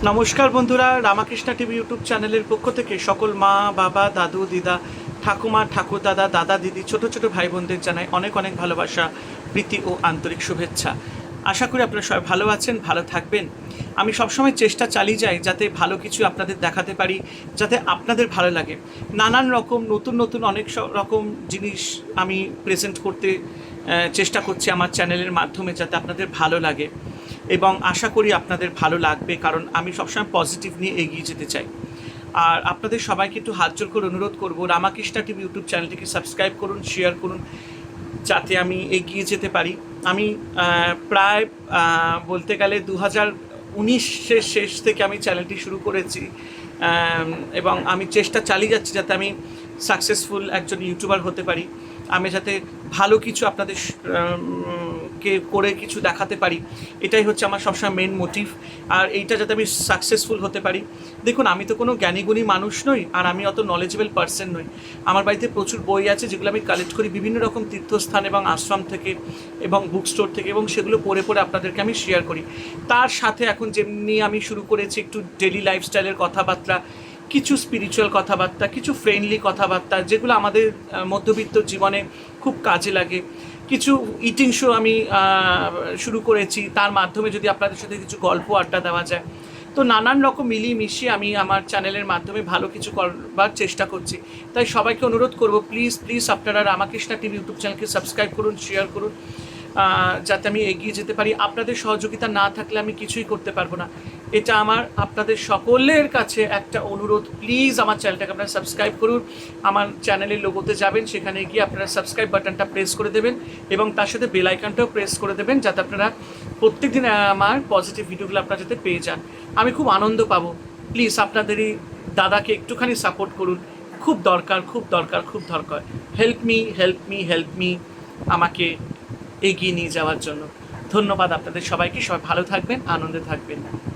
নমস্কার বন্ধুরা, Ramakrishna TV YouTube চ্যানেলের পক্ষ থেকে সকল মা বাবা দাদু দিদা ঠাকুমা ঠাকুর দাদা দাদা দিদি ছোট ছোট ভাই বোনদের জানাই অনেক অনেক ভালোবাসা, প্রীতি ও আন্তরিক শুভেচ্ছা। আশা করি আপনারা সবাই ভালো আছেন, ভালো থাকবেন। আমি সবসময় চেষ্টা চালিয়ে যাই যাতে ভালো কিছু আপনাদের দেখাতে পারি, যাতে আপনাদের ভালো লাগে। নানান রকম নতুন নতুন অনেক রকম জিনিস আমি প্রেজেন্ট করতে চেষ্টা করছি আমার চ্যানেলের মাধ্যমে, যাতে আপনাদের ভালো লাগে এবং আশা করি আপনাদের ভালো লাগবে, কারণ আমি সবসময় পজিটিভ নিয়ে এগিয়ে যেতে চাই। আর আপনাদের সবাইকে একটু হাত জোর করে অনুরোধ করবো, রামাকৃষ্ণা টিভি ইউটিউব চ্যানেলটিকে সাবস্ক্রাইব করুন, শেয়ার করুন, যাতে আমি এগিয়ে যেতে পারি। আমি প্রায় বলতে গেলে 2019-এর শেষ থেকে আমি চ্যানেলটি শুরু করেছি এবং আমি চেষ্টা চালিয়ে যাচ্ছি যাতে আমি সাকসেসফুল একজন ইউটিউবার হতে পারি। আমি যাতে ভালো কিছু আপনাদের কে করে কিছু দেখাতে পারি, এটাই হচ্ছে আমার সবসময় মেন মোটিভ। আর এইটা যাতে আমি সাকসেসফুল হতে পারি। দেখুন, আমি তো কোনো জ্ঞানীগুণী মানুষ নই, আর আমি অত নলেজেবল পার্সন নই। আমার বাড়িতে প্রচুর বই আছে যেগুলো আমি কালেক্ট করি বিভিন্ন রকম তীর্থস্থান এবং আশ্রম থেকে এবং বুক স্টোর থেকে, এবং সেগুলো পড়ে পড়ে আপনাদেরকে আমি শেয়ার করি। তার সাথে এখন যেমনি আমি শুরু করেছি একটু ডেলি লাইফস্টাইলের কথাবার্তা, কিছু স্পিরিচুয়াল কথাবার্তা, কিছু ফ্রেন্ডলি কথাবার্তা যেগুলো আমাদের মধ্যবিত্ত জীবনে খুব কাজে লাগে। কিছু ইটিং শো আমি শুরু করেছি, তার মাধ্যমে যদি আপনাদের সাথে কিছু গল্প আড্ডা দেওয়া যায়। তো নানান রকম মিলিয়ে মিশিয়ে আমি আমার চ্যানেলের মাধ্যমে ভালো কিছু করবার চেষ্টা করছি। তাই সবাইকে অনুরোধ করব, প্লিজ প্লিজ আপনারা রামাকৃষ্ণা টিভি ইউটিউব চ্যানেলকে সাবস্ক্রাইব করুন, শেয়ার করুন, যাতে আমি এগিয়ে যেতে পারি। আপনাদের সহযোগিতা না থাকলে আমি কিছুই করতে পারবো না। এটা আমার আপনাদের সকলের কাছে একটা অনুরোধ, প্লিজ আমার চ্যানেলটাকে আপনারা সাবস্ক্রাইব করুন। আমার চ্যানেলের লোগোতে যাবেন, সেখানে গিয়ে আপনারা সাবস্ক্রাইব বাটনটা প্রেস করে দেবেন এবং তার সাথে বেল আইকনটাও প্রেস করে দেবেন, যাতে আপনারা প্রত্যেক দিন আমার পজিটিভ ভিডিওগুলো আপনারা যাতে পেয়ে যান। আমি খুব আনন্দ পাবো। প্লিজ আপনাদেরই দাদাকে একটুখানি সাপোর্ট করুন, খুব দরকার, খুব দরকার, খুব দরকার। Help me, help me, help me, আমাকে এগিয়ে নিয়ে যাওয়ার জন্য। ধন্যবাদ আপনাদের সবাইকে। সবাই ভালো থাকবেন, আনন্দে থাকবেন।